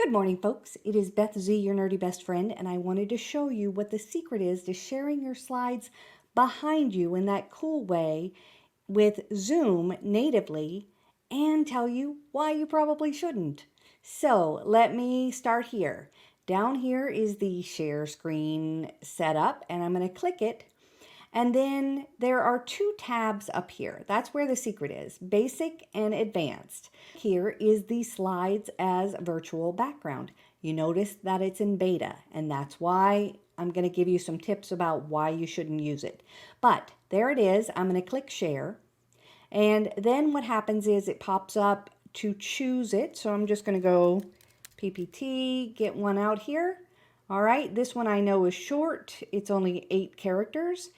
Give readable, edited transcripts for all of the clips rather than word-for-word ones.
Good morning, folks. It is Beth Z, your nerdy best friend, and I wanted to show you what the secret is to sharing your slides behind you in that cool way with Zoom natively and tell you why you probably shouldn't. So let me start here. Down here is the share screen setup, and I'm going to click it. And then there are two tabs up here. That's where the secret is, basic and advanced. Here is the slides as virtual background. You notice that it's in beta, and that's why I'm going to give you some tips about why you shouldn't use it. But there it is. I'm going to click share. And then what happens is it pops up to choose it. So I'm just going to go PPT, get one out here. All right, this one I know is short. It's only 8 characters.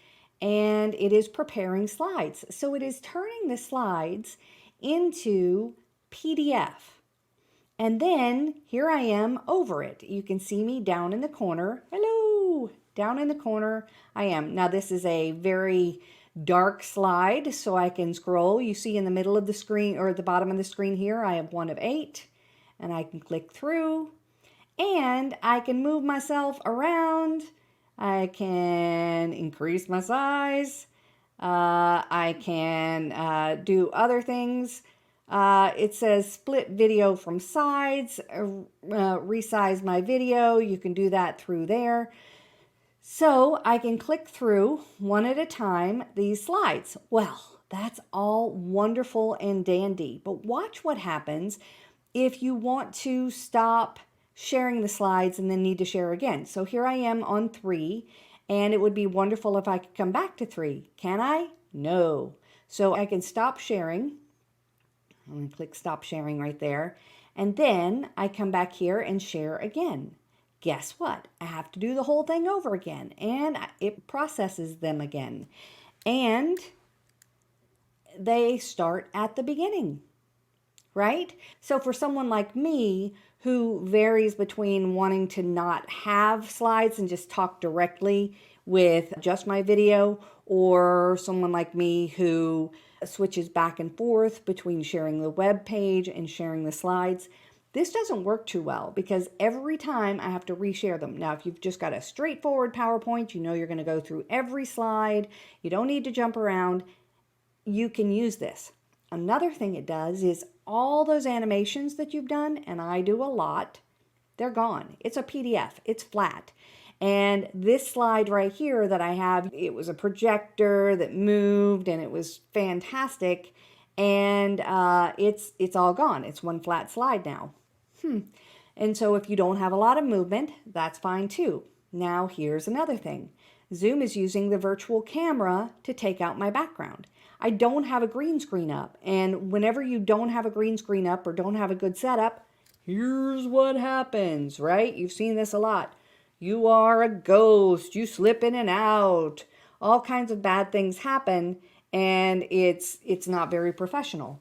And it is preparing slides. So it is turning the slides into PDF. And then here I am over it. You can see me down in the corner. Hello, down in the corner I am. Now this is a very dark slide, so I can scroll. You see in the middle of the screen or at the bottom of the screen here, I have one of 8, and I can click through and I can move myself around. I can increase my size. I can do other things. It says split video from sides, resize my video. You can do that through there. So I can click through one at a time these slides. Well, that's all wonderful and dandy, but watch what happens if you want to stop sharing the slides and then need to share again. So here I am on 3, and it would be wonderful if I could come back to 3. Can I? No. So I can stop sharing. I'm going to click stop sharing right there. And then I come back here and share again. Guess what? I have to do the whole thing over again, and it processes them again. And they start at the beginning, right? So for someone like me who varies between wanting to not have slides and just talk directly with just my video, or someone like me who switches back and forth between sharing the web page and sharing the slides, this doesn't work too well because every time I have to reshare them. Now, if you've just got a straightforward PowerPoint, you know you're going to go through every slide. You don't need to jump around. You can use this. Another thing it does is all those animations that you've done, and I do a lot, they're gone. It's a PDF. It's flat. And this slide right here that I have, it was a projector that moved and it was fantastic. And it's all gone. It's one flat slide now. And so if you don't have a lot of movement, that's fine too. Now here's another thing. Zoom is using the virtual camera to take out my background. I don't have a green screen up, and whenever you don't have a green screen up or don't have a good setup, here's what happens, right? You've seen this a lot. You are a ghost, you slip in and out, all kinds of bad things happen, and it's not very professional.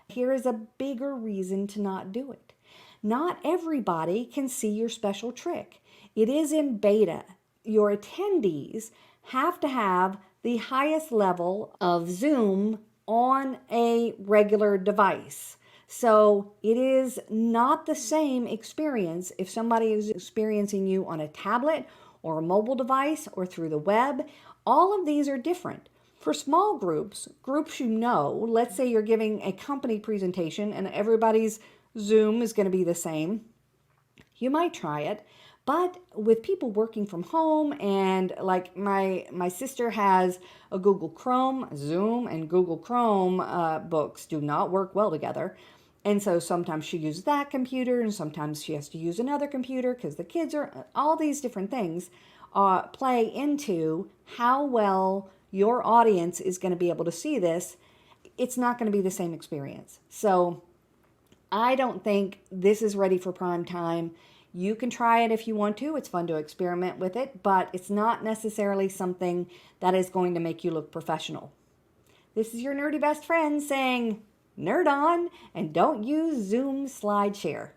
Here is a bigger reason to not do it. Not everybody can see your special trick. It is in beta. Your attendees have to have the highest level of Zoom on a regular device. So it is not the same experience if somebody is experiencing you on a tablet or a mobile device or through the web. All of these are different. For small groups you know, let's say you're giving a company presentation and everybody's Zoom is going to be the same. You might try it. But with people working from home, and like my sister has a Google Chrome, Zoom and Google Chrome books do not work well together. And so sometimes she uses that computer and sometimes she has to use another computer because the kids are, all these different things play into how well your audience is going to be able to see this. It's not going to be the same experience. So I don't think this is ready for prime time. You can try it if you want to. It's fun to experiment with it, but it's not necessarily something that is going to make you look professional. This is your nerdy best friend saying, nerd on, and don't use Zoom SlideShare.